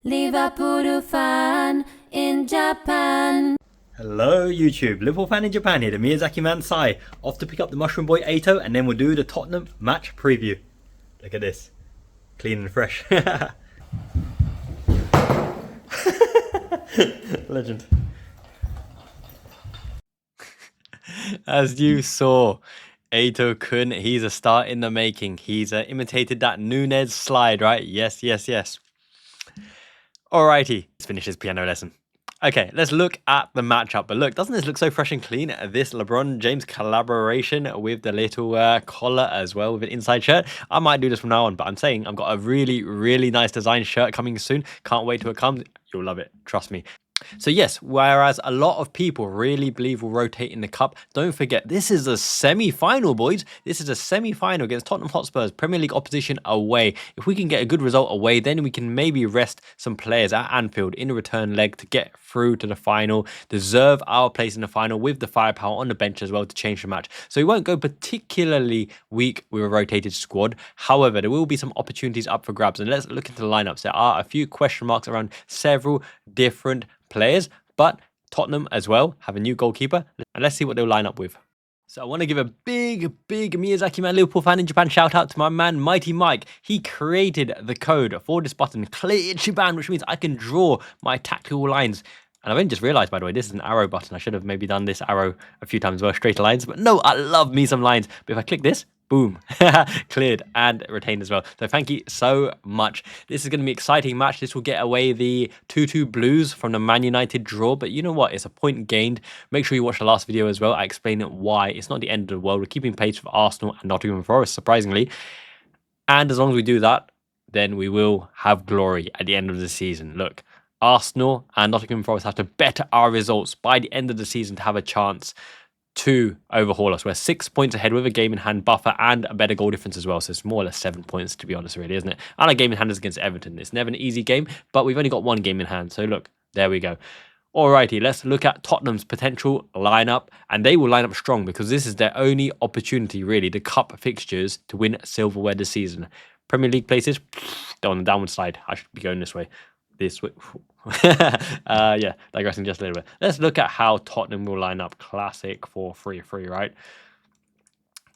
Liverpool fan in Japan. Hello YouTube, Liverpool fan in Japan here, the Miyazaki man Sai, off to pick up the Mushroom Boy Endo, and then we'll do the Tottenham match preview. Look at this, clean and fresh. Legend. As you saw, Endo-kun, he's a star in the making. He's imitated that Nunez slide, right? Yes. Alrighty, let's finish his piano lesson. Okay, let's look at the matchup. But look, doesn't this look so fresh and clean? This LeBron James collaboration with the little collar as well with an inside shirt. I might do this from now on, but I'm saying I've got a really nice design shirt coming soon. Can't wait till it comes. You'll love it, trust me. So yes, whereas a lot of people really believe we'll rotate in the cup, don't forget, this is a semi-final, boys. This is a semi-final against Tottenham Hotspur's Premier League opposition away. If we can get a good result away, then we can maybe rest some players at Anfield in the return leg to get through to the final, deserve our place in the final with the firepower on the bench as well to change the match. So we won't go particularly weak with a rotated squad. However, there will be some opportunities up for grabs. And let's look into the lineups. There are a few question marks around several different players, but Tottenham as well have a new goalkeeper, and let's see what they'll line up with. So I want to give a big Miyazaki man Liverpool fan in Japan shout out to my man Mighty Mike. He created the code for this button, Clear Chiban, which means I can draw my tactical lines. And I've only just realized, by the way, this is an arrow button. I should have maybe done this arrow a few times more, straighter lines, but no, I love me some lines. But if I click this, boom, cleared and retained as well. So thank you so much. This is going to be an exciting match. This will get away the 2-2 Blues from the Man United draw. But you know what? It's a point gained. Make sure you watch the last video as well. I explain why. It's not the end of the world. We're keeping pace with Arsenal and Nottingham Forest, surprisingly. And as long as we do that, then we will have glory at the end of the season. Look, Arsenal and Nottingham Forest have to better our results by the end of the season to have a chance to overhaul us. We're 6 points ahead with a game in hand buffer and a better goal difference as well. So it's more or less 7 points, to be honest, really, isn't it? And our game in hand is against Everton. It's never an easy game, but we've only got one game in hand. So look, there we go. Alrighty, let's look at Tottenham's potential lineup, and they will line up strong because this is their only opportunity, really, the cup fixtures to win silverware this season. Premier League places, they're on the downward side. I should be going this way. This way. Yeah, digressing just a little bit. Let's look at how Tottenham will line up. Classic 4-3-3, right?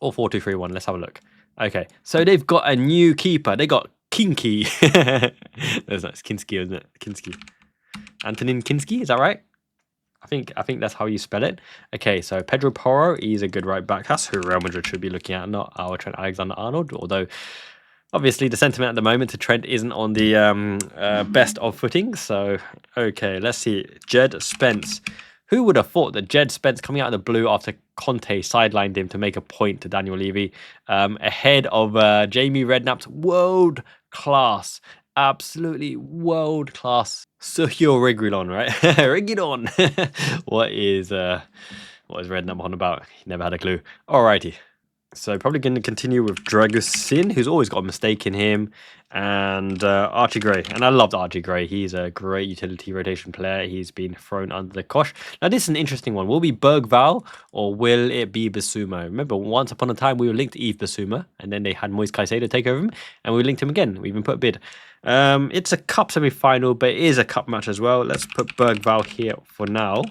Or 4-2-3-1. Let's have a look. Okay, so they've got a new keeper. They got Kinky. That's not Kinsky, isn't it? Kinsky. Antonin Kinsky, is that right? I think that's how you spell it. Okay, so Pedro Porro, he's a good right back. That's who Real Madrid should be looking at, not our Trent Alexander-Arnold, although obviously, the sentiment at the moment to Trent isn't on the best of footing. So, okay, let's see. Jed Spence. Who would have thought that Jed Spence coming out of the blue after Conte sidelined him to make a point to Daniel Levy ahead of Jamie Redknapp's world class, absolutely world class Sergio Reguilon, right? Reguilon. What is Redknapp on about? He never had a clue. Alrighty. So probably going to continue with Dragusin, who's always got a mistake in him, and Archie Gray. And I loved Archie Gray. He's a great utility rotation player. He's been thrown under the cosh. Now, this is an interesting one. Will it be Bergval or will it be Basuma? Remember, once upon a time, we were linked to Yves Basuma, and then they had Moise Caicedo take over him, and we linked him again. We even put a bid. It's a cup semi-final, but it is a cup match as well. Let's put Bergval here for now.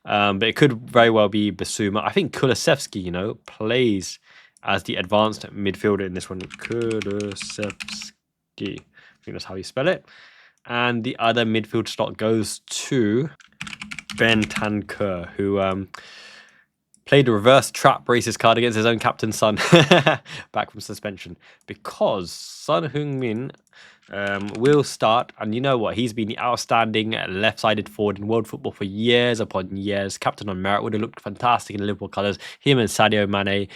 But it could very well be Basuma. I think Kulusevski, plays as the advanced midfielder in this one. Kulusevski. I think that's how you spell it. And the other midfield slot goes to Bentancur, who played a reverse trap racist card against his own captain's son back from suspension. Because Son Heung-min will start, and you know what? He's been the outstanding left-sided forward in world football for years upon years. Captain on merit, would have looked fantastic in the Liverpool colours. Him and Sadio Mane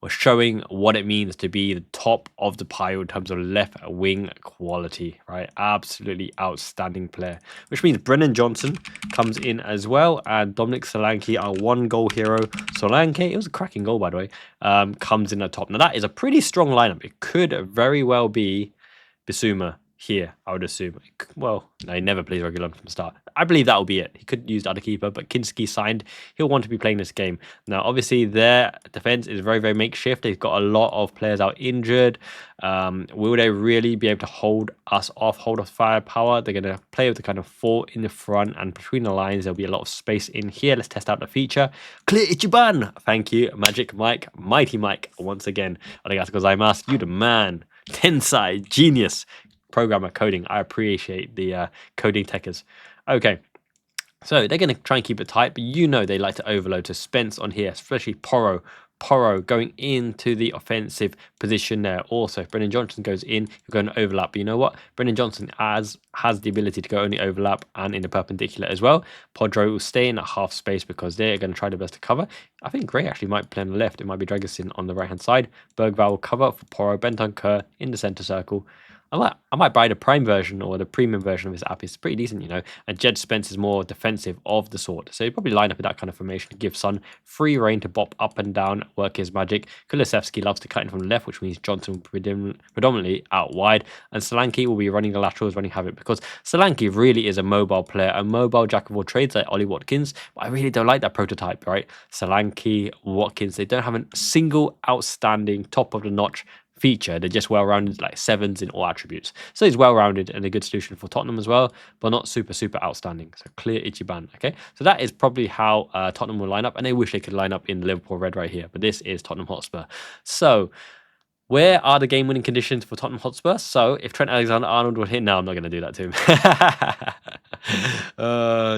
were showing what it means to be the top of the pile in terms of left wing quality, right? Absolutely outstanding player. Which means Brennan Johnson comes in as well, and Dominic Solanke, our one-goal hero. Solanke, it was a cracking goal, by the way, comes in at top. Now, that is a pretty strong lineup. It could very well be Basuma here, I would assume. Well, no, he never plays regular from the start. I believe that will be it. He could use the other keeper, but Kinsky signed. He'll want to be playing this game. Now, obviously, their defense is very, very makeshift. They've got a lot of players out injured. Will they really be able to hold us off, hold us firepower? They're going to play with the kind of 4 in the front, and between the lines, there'll be a lot of space in here. Let's test out the feature. Clear Ichiban! Thank you, Magic Mike, Mighty Mike, once again. Arigatou gozaimasu. You the man. Tensai, genius. Programmer coding. I appreciate the coding techers. Okay, so they're going to try and keep it tight, but you know they like to overload to Spence on here, especially Porro. Porro going into the offensive position there. Also, if Brennan Johnson goes in, you're going to overlap. But you know what? Brennan Johnson has the ability to go only overlap and in the perpendicular as well. Podro will stay in that half space because they're going to try their best to cover. I think Gray actually might play on the left. It might be Dragusin on the right-hand side. Bergval will cover for Porro. Bentancur in the centre circle. I might buy the Prime version or the premium version of this app. It's pretty decent, you know. And Jed Spence is more defensive of the sort. So you probably line up with that kind of formation to give Son free reign to bop up and down, work his magic. Kulusevski loves to cut in from the left, which means Johnson will be predominantly out wide. And Solanke will be running the laterals, running havoc, because Solanke really is a mobile player, a mobile jack of all trades like Ollie Watkins. But I really don't like that prototype, right? Solanke, Watkins, they don't have a single outstanding top of the notch feature. They're just well-rounded, like 7s in all attributes. So he's well-rounded and a good solution for Tottenham as well, but not super outstanding. So clear Ichiban. Okay, so that is probably how Tottenham will line up, and they wish they could line up in Liverpool red right here, but this is Tottenham Hotspur. So where are the game-winning conditions for Tottenham Hotspur? So if Trent Alexander-Arnold would hit, no, I'm not going to do that to him.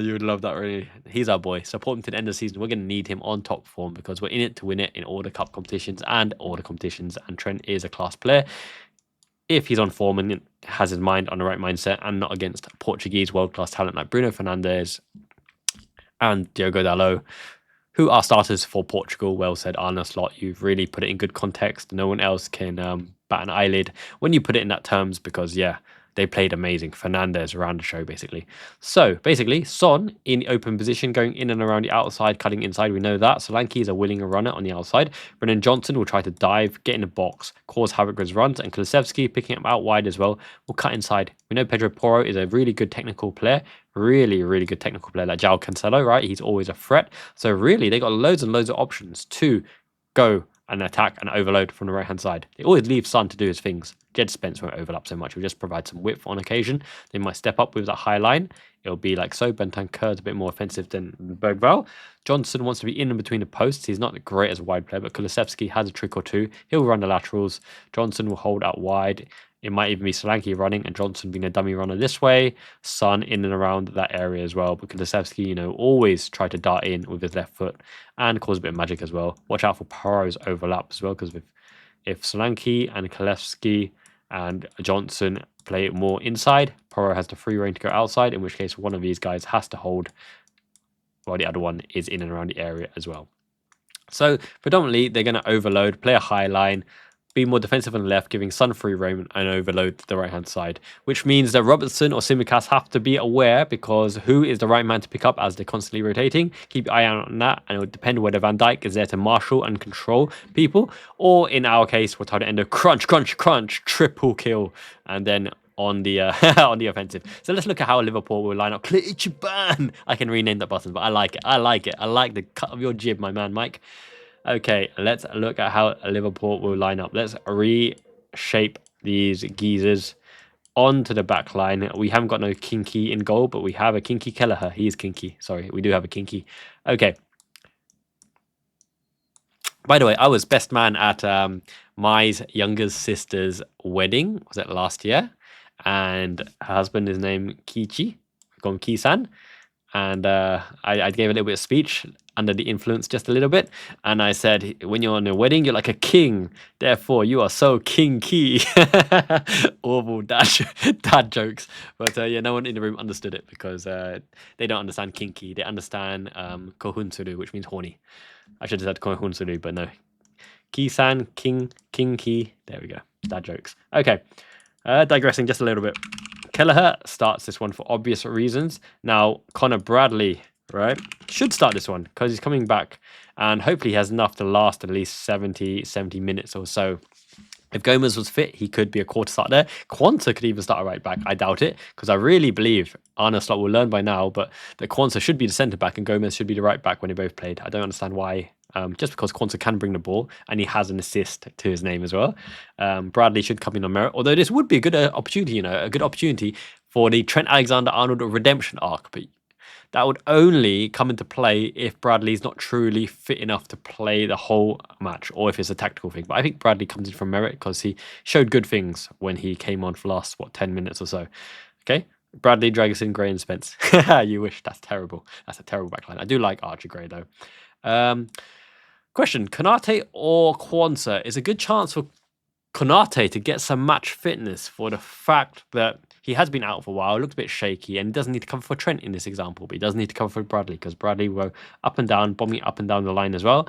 You would love that, really. He's our boy. Support him to the end of the season. We're going to need him on top form because we're in it to win it in all the cup competitions and all the competitions. And Trent is a class player if he's on form and has his mind on the right mindset and not against Portuguese world-class talent like Bruno Fernandes and Diogo Dalot, who are starters for Portugal. Well said, Arne Slot. You've really put it in good context. No one else can bat an eyelid when you put it in that terms because, yeah, they played amazing. Fernandes around the show, basically. So, basically, Son in the open position, going in and around the outside, cutting inside. We know that. Solanke is a willing runner on the outside. Brennan Johnson will try to dive, get in the box, cause havoc with his runs. And Kulusevski, picking up out wide as well, will cut inside. We know Pedro Porro is a really good technical player. Really good technical player like João Cancelo, right? He's always a threat. So, really, they got loads and loads of options to go and attack and overload from the right-hand side. They always leave Son to do his things. Jed Spence won't overlap so much. He'll just provide some width on occasion. They might step up with that high line. It'll be like so. Bentancur's a bit more offensive than Bergval. Johnson wants to be in and between the posts. He's not great as a wide player, but Kulusevski has a trick or two. He'll run the laterals. Johnson will hold out wide. It might even be Solanke running and Johnson being a dummy runner this way. Son in and around that area as well. But Kulusevski, you know, always try to dart in with his left foot and cause a bit of magic as well. Watch out for Porro's overlap as well, because if Solanke and Kulusevski and Johnson play more inside, Porro has the free reign to go outside, in which case one of these guys has to hold while the other one is in and around the area as well. So predominantly they're going to overload, play a high line, be more defensive on the left, giving Son free reign and overload the right-hand side, which means that Robertson or Tsimikas have to be aware, because who is the right man to pick up as they're constantly rotating? Keep your eye out on that, and it would depend whether Van Dijk is there to marshal and control people, or in our case, we're trying to end a crunch, triple kill, and then on the on the offensive. So let's look at how Liverpool will line up. Clear Ichiban! I can rename that button, but I like it. I like the cut of your jib, my man, Mike. Okay, let's look at how Liverpool will line up. Let's reshape these geezers onto the back line. We haven't got no Kinky in goal, but we have a Kinky Kelleher. He is Kinky. Sorry, we do have a Kinky. Okay. By the way, I was best man at Mai's younger sister's wedding. Was it last year? And her husband is named Kichi, gone Kisan. And I gave a little bit of speech under the influence just a little bit. And I said, when you're on a wedding, you're like a king. Therefore, you are so kinky. Awful dad jokes. But yeah, no one in the room understood it because they don't understand kinky. They understand kohunsuru, which means horny. I should have said kohunsuru, but no. Kisan, kinky. There we go. Dad jokes. Okay. Digressing just a little bit. Kelleher starts this one for obvious reasons. Now, Conor Bradley, right, should start this one because he's coming back and hopefully he has enough to last at least 70 minutes or so. If Gomez was fit, he could be a quarter starter there. Quanta could even start a right back. I doubt it, because I really believe Arne Slot will learn by now, but that Quanta should be the centre back and Gomez should be the right back when they both played. I don't understand why. Just because Quanta can bring the ball and he has an assist to his name as well. Bradley should come in on merit, although this would be a good opportunity, a good opportunity for the Trent Alexander-Arnold redemption arc. But that would only come into play if Bradley's not truly fit enough to play the whole match, or if it's a tactical thing. But I think Bradley comes in from merit because he showed good things when he came on for last, 10 minutes or so. Okay? Bradley, Dragusin, Gray, and Spence. You wish. That's terrible. That's a terrible backline. I do like Archie Gray, though. Question, Konate or Quanta? Is a good chance for Konate to get some match fitness for the fact that he has been out for a while, looks a bit shaky, and he doesn't need to cover for Trent in this example, but he does need to cover for Bradley because Bradley will go up and down, bombing up and down the line as well.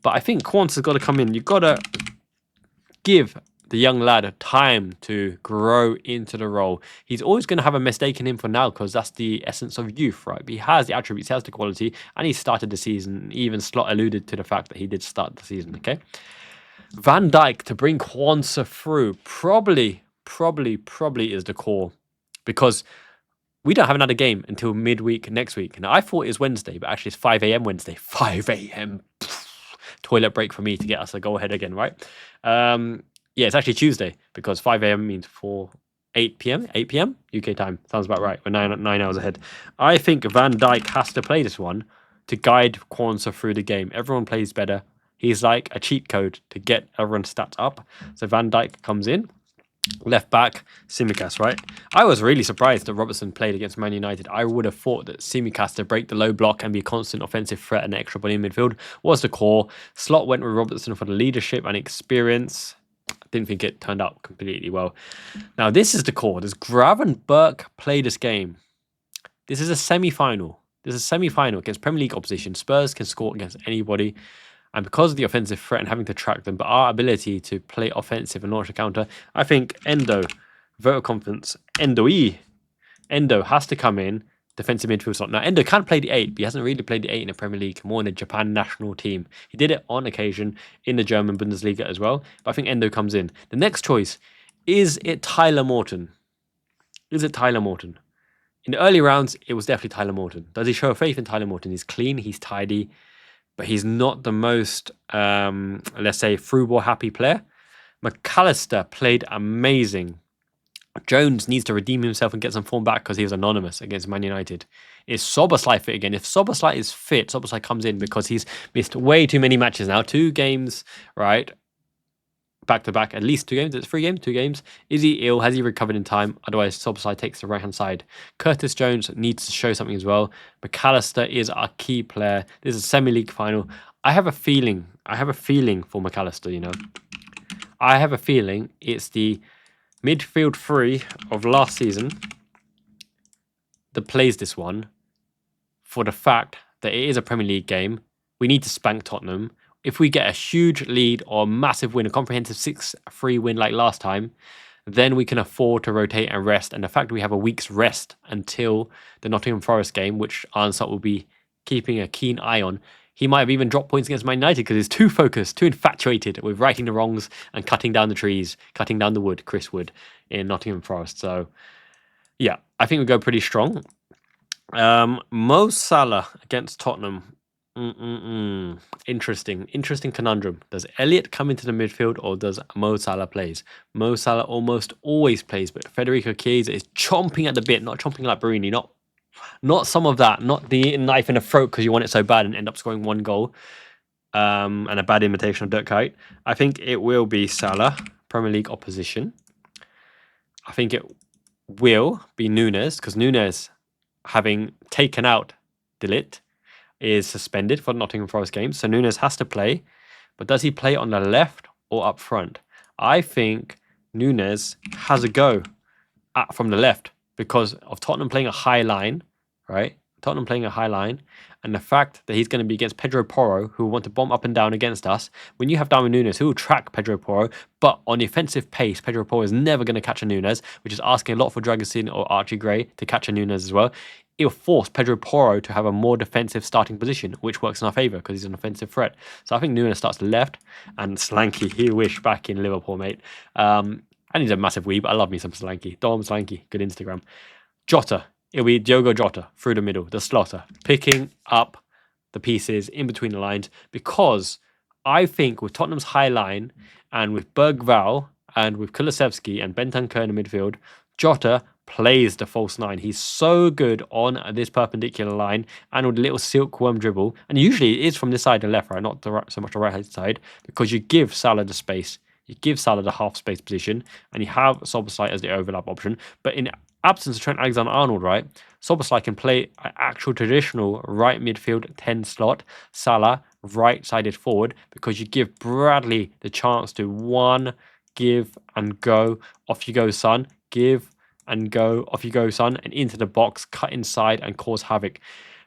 But I think Quanta's got to come in. You've got to give the young lad time to grow into the role. He's always going to have a mistake in him for now because that's the essence of youth, right? But he has the attributes, he has the quality, and he started the season. Even Slot alluded to the fact that he did start the season, okay? Van Dijk to bring Quanta through probably is the call, because we don't have another game until midweek next week. Now, I thought it was Wednesday, but actually it's 5 a.m. Wednesday. 5 a.m. Toilet break for me to get us a go ahead again, right? Yeah, it's actually Tuesday because 5 a.m. means 8 p.m. UK time. Sounds about right. We're 9 hours ahead. I think Van Dijk has to play this one to guide Quanta through the game. Everyone plays better. He's like a cheat code to get everyone's stats up. So Van Dijk comes in. Left back, Tsimikas, right? I was really surprised that Robertson played against Man United. I would have thought that Tsimikas to break the low block and be a constant offensive threat and extra body in midfield was the core. Slot went with Robertson for the leadership and experience. Didn't think it turned out completely well. Now, this is the core. Does Gravenberch play this game? This is a semi-final. This is a semi-final against Premier League opposition. Spurs can score against anybody. And because of the offensive threat and having to track them, but our ability to play offensive and launch a counter, I think Endo, vote of confidence, Endo has to come in, defensive midfield slot. Now, Endo can play the 8, but he hasn't really played the 8 in the Premier League, more in the Japan national team. He did it on occasion in the German Bundesliga as well, but I think Endo comes in. The next choice, is it Tyler Morton? Is it Tyler Morton? In the early rounds, it was definitely Tyler Morton. Does he show faith in Tyler Morton? He's clean, he's tidy, but he's not the most, let's say, through ball happy player. McAllister played amazing. Jones needs to redeem himself and get some form back because he was anonymous against Man United. Is Szoboszlai fit again? If Szoboszlai is fit, Szoboszlai comes in because he's missed way too many matches now. 2 games, right? Back to back, at least 2 games. It's 3 games, 2 games. Is he ill? Has he recovered in time? Otherwise, Szoboszlai takes the right hand side. Curtis Jones needs to show something as well. McAllister is our key player. This is a semi-league final. I have a feeling for McAllister, I have a feeling it's the midfield 3 of last season that plays this one for the fact that it is a Premier League game. We need to spank Tottenham. If we get a huge lead or a massive win, a comprehensive 6-3 win like last time, then we can afford to rotate and rest. And the fact that we have a week's rest until the Nottingham Forest game, which Arne Slot will be keeping a keen eye on, he might have even dropped points against Man United because he's too focused, too infatuated with righting the wrongs and cutting down the trees, cutting down the wood, Chris Wood, in Nottingham Forest. So, yeah, I think we go pretty strong. Mo Salah against Tottenham. Interesting conundrum. Does Elliot come into the midfield or does Mo Salah plays? Mo Salah almost always plays, but Federico Chiesa is chomping at the bit, not chomping like Barini, not some of that, not the knife in the throat because you want it so bad and end up scoring 1 goal and a bad imitation of Dirk Kuyt. I think it will be Salah, Premier League opposition. I think it will be Nunes because Nunes, having taken out De Ligt, is suspended for the Nottingham Forest game. So Nunes has to play. But does he play on the left or up front? I think Nunes has a go from the left because of Tottenham playing a high line, right? Tottenham playing a high line, and the fact that he's going to be against Pedro Porro, who will want to bomb up and down against us. When you have Darwin Núñez, who will track Pedro Porro, but on the offensive pace, Pedro Porro is never going to catch a Núñez, which is asking a lot for Dragusin or Archie Gray to catch a Núñez as well. It'll force Pedro Porro to have a more defensive starting position, which works in our favour because he's an offensive threat. So I think Núñez starts left, and Slanky, he wish back in Liverpool, mate. And he's a massive weeb. I love me some Slanky. Dom Slanky, good Instagram. Jota, it'll be Diogo Jota through the middle, the slotter, picking up the pieces in between the lines, because I think with Tottenham's high line and with Bergvall and with Kulusevski and Bentancur in the midfield, Jota plays the false nine. He's so good on this perpendicular line and with a little silkworm dribble. And usually it is from this side to left, right? Not the right, so much the right hand side, because you give Salah the space. You give Salah the half space position, and you have Szoboszlai as the overlap option. But in absence of Trent Alexander-Arnold, right, Szoboszlai can play an actual traditional right midfield 10 slot, Salah right-sided forward, because you give Bradley the chance to one, give and go, off you go, son, give and go, off you go, son, and into the box, cut inside and cause havoc.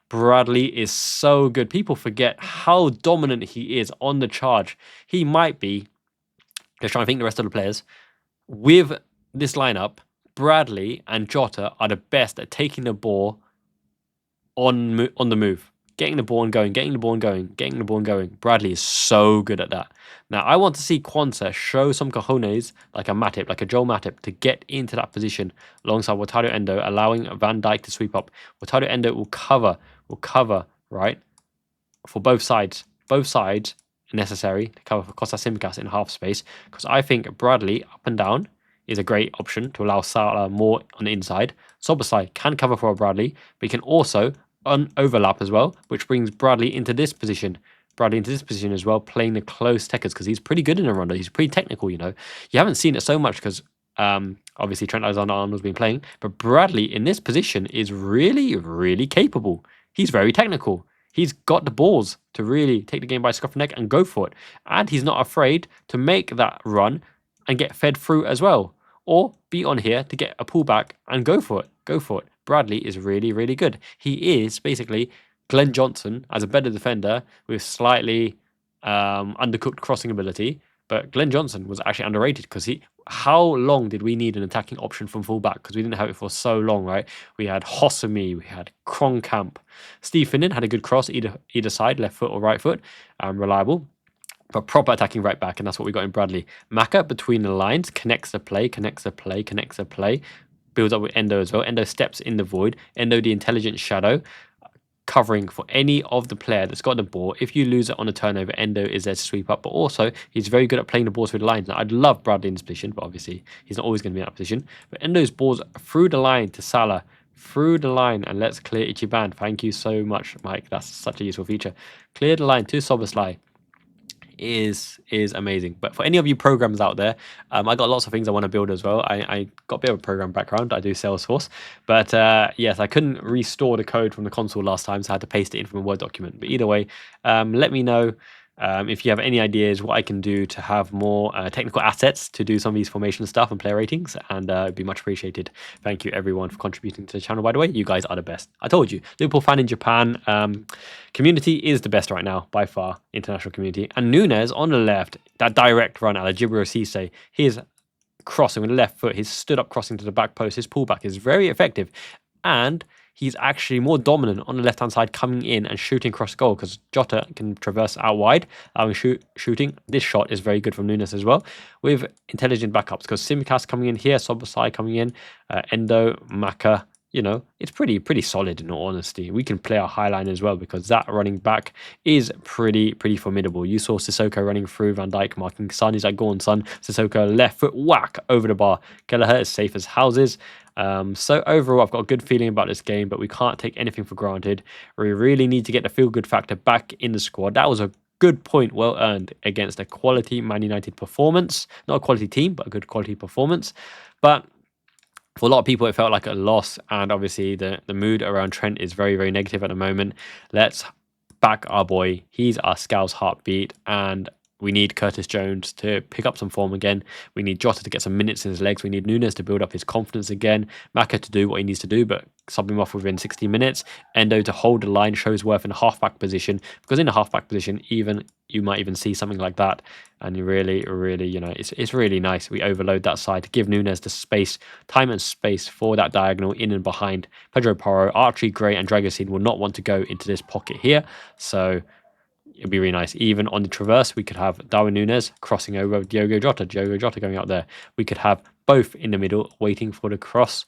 Bradley is so good. People forget how dominant he is on the charge. He might be, just trying to think the rest of the players, with this lineup, Bradley and Jota are the best at taking the ball on the move. Getting the ball and going, getting the ball and going, getting the ball and going. Bradley is so good at that. Now, I want to see Quansah show some cojones, like a Matip, like a Joel Matip, to get into that position alongside Wataru Endo, allowing Van Dijk to sweep up. Wataru Endo will cover, right, for both sides necessary to cover for Costa Simicas in half space, because I think Bradley up and down is a great option to allow Salah more on the inside. Szoboszlai can cover for Bradley, but he can also overlap as well, which brings Bradley into this position. As well, playing the close techers, because he's pretty good in a rondo. He's pretty technical, you know. You haven't seen it so much because obviously Trent Alexander-Arnold's been playing, but Bradley in this position is really, really capable. He's very technical. He's got the balls to really take the game by scruff of the neck and go for it. And he's not afraid to make that run and get fed through as well. Or be on here to get a pullback and go for it. Bradley is really, really good. He is basically Glenn Johnson as a better defender with slightly undercooked crossing ability. But Glenn Johnson was actually underrated because how long did we need an attacking option from fullback? Because we didn't have it for so long, right? We had Hossamy, we had Kronkamp. Steve Finnan had a good cross either side, left foot or right foot, reliable. But proper attacking right back, and that's what we got in Bradley. Maka between the lines, connects the play, builds up with Endo as well. Endo steps in the void. Endo, the intelligent shadow, covering for any of the player that's got the ball. If you lose it on a turnover, Endo is there to sweep up. But also, he's very good at playing the balls through the lines. Now, I'd love Bradley in this position, but obviously, he's not always going to be in that position. But Endo's balls through the line to Salah, through the line, and let's clear Ichiban. Thank you so much, Mike. That's such a useful feature. Clear the line to Szoboszlai is amazing. But for any of you programs out there, I got lots of things I want to build as well. I got a bit of a program background. I do Salesforce, but yes, I couldn't restore the code from the console last time, so I had to paste it in from a Word document. But either way, let me know if you have any ideas what I can do to have more technical assets to do some of these formation stuff and player ratings, and it'd be much appreciated. Thank you everyone for contributing to the channel, by the way. You guys are the best. I told you, Liverpool fan in Japan community is the best right now, by far, international community. And Núñez on the left, that direct run out of Djibril Cissé, his crossing with the left foot, his stood up crossing to the back post, his pullback is very effective. And he's actually more dominant on the left-hand side, coming in and shooting across goal, because Jota can traverse out wide, shooting. This shot is very good from Núñez as well, with intelligent backups, because Simicas coming in here, Szoboszlai coming in, Endo, Maka, you know, it's pretty solid in all honesty. We can play our high line as well, because that running back is pretty formidable. You saw Sissoko running through, Van Dijk marking Son. He's like, go on, son. Sissoko left foot, whack, over the bar. Kelleher is safe as houses. So overall, I've got a good feeling about this game, but we can't take anything for granted. We really need to get the feel-good factor back in the squad. That was a good point, well earned, against a quality Man United performance. Not a quality team, but a good quality performance. But for a lot of people, it felt like a loss, and obviously the mood around Trent is very negative at the moment. Let's back our boy. He's our Scouts' heartbeat, and We need Curtis Jones to pick up some form again. We need Jota to get some minutes in his legs. We need Nunes to build up his confidence again. Maka to do what he needs to do, but sub him off within 60 minutes. Endo to hold the line, show his worth in a half-back position. Because in a half-back position, you might even see something like that. And you really, it's really nice. We overload that side to give Nunes the space, time and space for that diagonal in and behind Pedro Porro. Archie, Gray, and Dragusin will not want to go into this pocket here. So it'd be really nice. Even on the traverse, we could have Darwin Nunes crossing over Diogo Jota going out there. We could have both in the middle waiting for the cross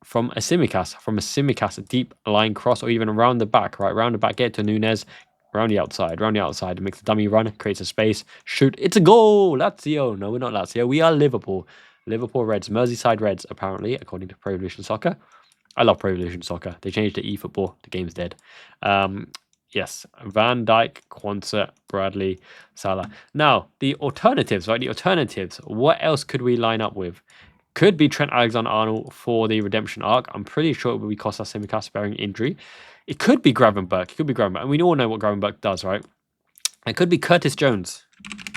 from a Simicast, a deep line cross, or even around the back, right? Around the back, get to Nunes, around the outside, makes a dummy run, creates a space, shoot, it's a goal! Lazio! No, we're not Lazio, we are Liverpool. Liverpool Reds, Merseyside Reds, apparently, according to Pro Evolution Soccer. I love Pro Evolution Soccer. They changed to eFootball, the game's dead. Yes, Van Dijk, Quansah, Bradley, Salah. Now, the alternatives, right? The alternatives. What else could we line up with? Could be Trent Alexander-Arnold for the redemption arc. I'm pretty sure it would be Kostas Tsimikas bearing injury. It could be Gravenberch. And we all know what Gravenberch does, right? It could be Curtis Jones.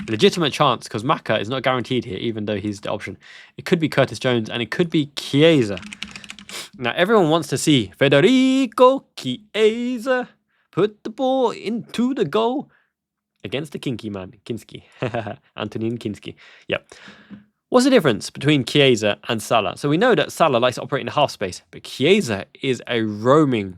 Legitimate chance, because Maka is not guaranteed here, even though he's the option. It could be Curtis Jones, and it could be Chiesa. Now, everyone wants to see Federico Chiesa put the ball into the goal against the kinky man, Kinsky. Antonin Kinsky. Yep. What's the difference between Chiesa and Salah? So we know that Salah likes to operate in the half space, but Chiesa is a roaming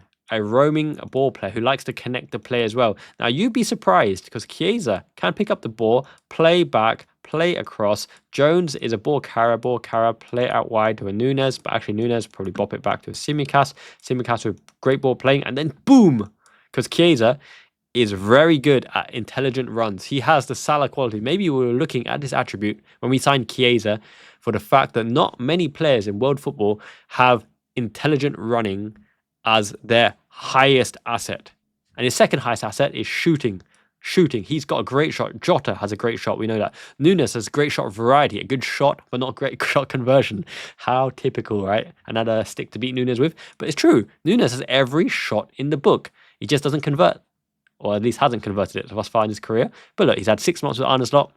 ball player who likes to connect the play as well. Now, you'd be surprised because Chiesa can pick up the ball, play back, play across. Jones is a ball carrier, play out wide to a Nunes, but actually Nunes probably bop it back to a Simicast. Simicast with great ball playing, and then boom! Because Chiesa is very good at intelligent runs. He has the Salah quality. Maybe we were looking at this attribute when we signed Chiesa for the fact that not many players in world football have intelligent running as their highest asset. And his second highest asset is shooting. He's got a great shot. Jota has a great shot. We know that. Nunes has great shot variety. A good shot, but not great shot conversion. How typical, right? Another stick to beat Nunes with. But it's true. Nunes has every shot in the book. He just doesn't convert. Or at least hasn't converted it thus far in his career. But look, he's had 6 months with Arne Slot.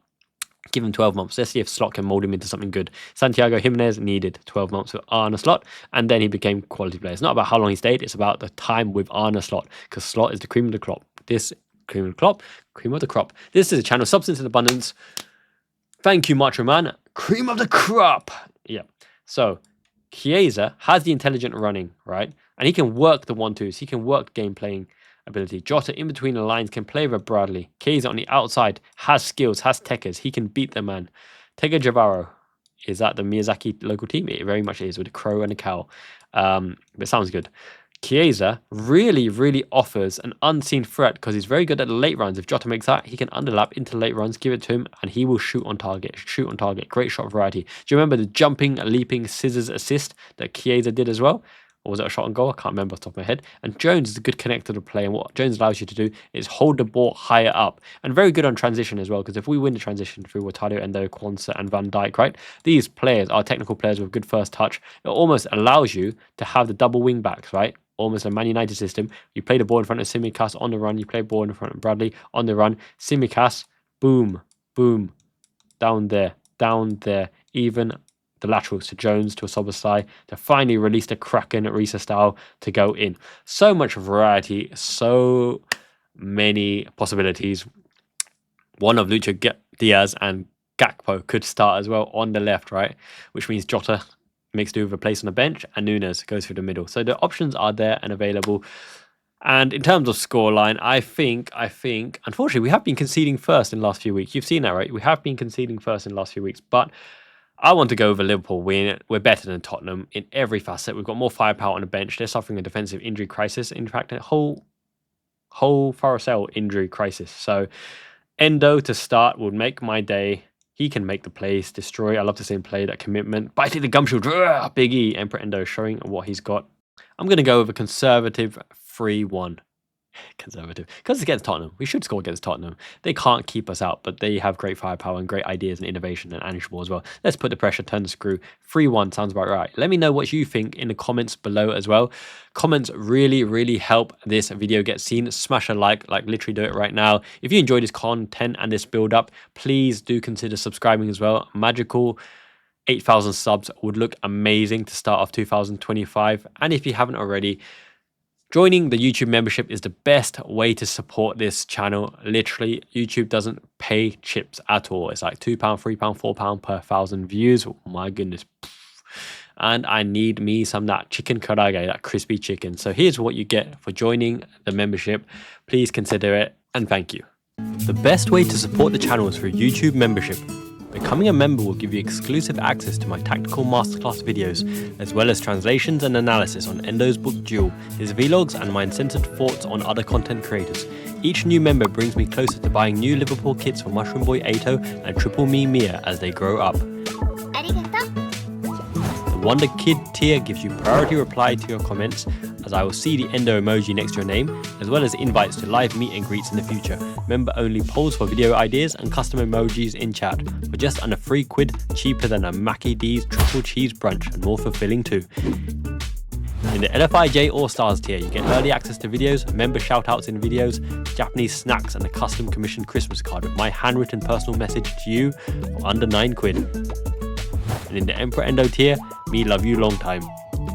Give him 12 months. Let's see if Slot can mold him into something good. Santiago Jimenez needed 12 months with Arne Slot, and then he became quality player. It's not about how long he stayed. It's about the time with Arne Slot, because Slot is the cream of the crop. Cream of the crop. This is a channel, Substance in Abundance. Thank you, Macho Man. Cream of the crop. Yeah. So, Chiesa has the intelligent running, right? And he can work the 1-2s. He can work game playing ability. Jota in between the lines can play with Bradley. Chiesa on the outside has skills, has techers. He can beat the man. Tega Javaro. Is that the Miyazaki local team? It very much is, with a crow and a cow. But it sounds good. Chiesa really, really offers an unseen threat because he's very good at the late runs. If Jota makes that, he can underlap into late runs, give it to him, and he will shoot on target. Great shot variety. Do you remember the jumping, leaping, scissors assist that Chiesa did as well? Or was it a shot on goal? I can't remember off the top of my head. And Jones is a good connector to play. And what Jones allows you to do is hold the ball higher up. And very good on transition as well. Because if we win the transition through Watario, Endo, Quansah, and Van Dijk, right? These players are technical players with good first touch. It almost allows you to have the double wing backs, right? Almost a Man United system. You play the ball in front of Simicast on the run. You play ball in front of Bradley on the run. Simicast, boom, boom, down there. Even the laterals to Jones, to a Soboslai, to finally release the Kraken Risa style to go in. So much variety, so many possibilities. One of Lucho Diaz and Gakpo could start as well on the left, right? Which means Jota makes do with a place on the bench and Nunes goes through the middle. So the options are there and available. And in terms of scoreline, I think, unfortunately, we have been conceding first in the last few weeks. You've seen that, right? We have been conceding first in the last few weeks, but I want to go over Liverpool. We're better than Tottenham in every facet. We've got more firepower on the bench. They're suffering a defensive injury crisis. In fact, a whole Faracel injury crisis. So Endo to start would make my day. He can make the plays, destroy. I love to see him play that commitment. Biting the gumshoe. Big E. Emperor Endo showing what he's got. I'm going to go with a conservative 3-1. Conservative. Because it's against Tottenham. We should score against Tottenham. They can't keep us out, but they have great firepower and great ideas and innovation and Ange Ball as well. Let's put the pressure, turn the screw. 3-1 sounds about right. Let me know what you think in the comments below as well. Comments really, really help this video get seen. Smash a like literally do it right now. If you enjoy this content and this build up, please do consider subscribing as well. Magical 8,000 subs would look amazing to start off 2025. And if you haven't already, joining the YouTube membership is the best way to support this channel. Literally, YouTube doesn't pay chips at all. It's like £2, £3, £4 per 1,000 views. Oh my goodness. And I need me some of that chicken karaage, that crispy chicken. So here's what you get for joining the membership. Please consider it and thank you. The best way to support the channel is through YouTube membership. Becoming a member will give you exclusive access to my tactical masterclass videos, as well as translations and analysis on Endo's book Duel, his vlogs and my uncensored thoughts on other content creators. Each new member brings me closer to buying new Liverpool kits for Mushroom Boy Ato and Triple Me Mia as they grow up. The Wonder Kid tier gives you priority reply to your comments, as I will see the Endo emoji next to your name, as well as invites to live meet and greets in the future, member-only polls for video ideas and custom emojis in chat, for just under £3, cheaper than a Mackie D's triple cheese brunch and more fulfilling too. In the LFIJ All-Stars tier, you get early access to videos, member shoutouts in videos, Japanese snacks and a custom commissioned Christmas card with my handwritten personal message to you for under £9. And in the Emperor Endo tier, me love you long time.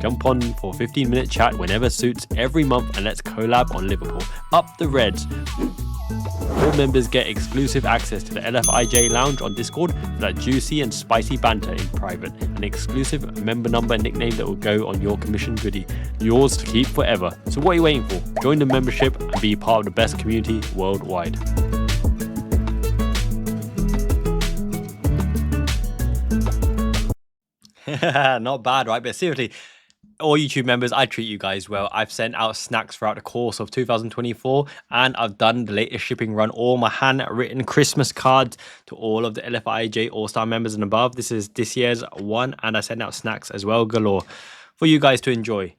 Jump on for a 15-minute chat whenever suits every month and let's collab on Liverpool. Up the Reds! All members get exclusive access to the LFIJ lounge on Discord for that juicy and spicy banter in private. An exclusive member number and nickname that will go on your commission goodie. Yours to keep forever. So what are you waiting for? Join the membership and be part of the best community worldwide. Not bad, right? But seriously, all YouTube members, I treat you guys well. I've sent out snacks throughout the course of 2024 and I've done the latest shipping run, all my handwritten Christmas cards to all of the LFIJ All-Star members and above. This is this year's one and I sent out snacks as well galore for you guys to enjoy.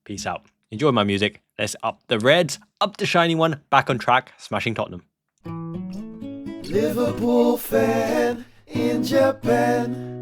Peace out. Enjoy my music. Let's up the Reds, up the shiny one, back on track, smashing Tottenham. Liverpool fan in Japan.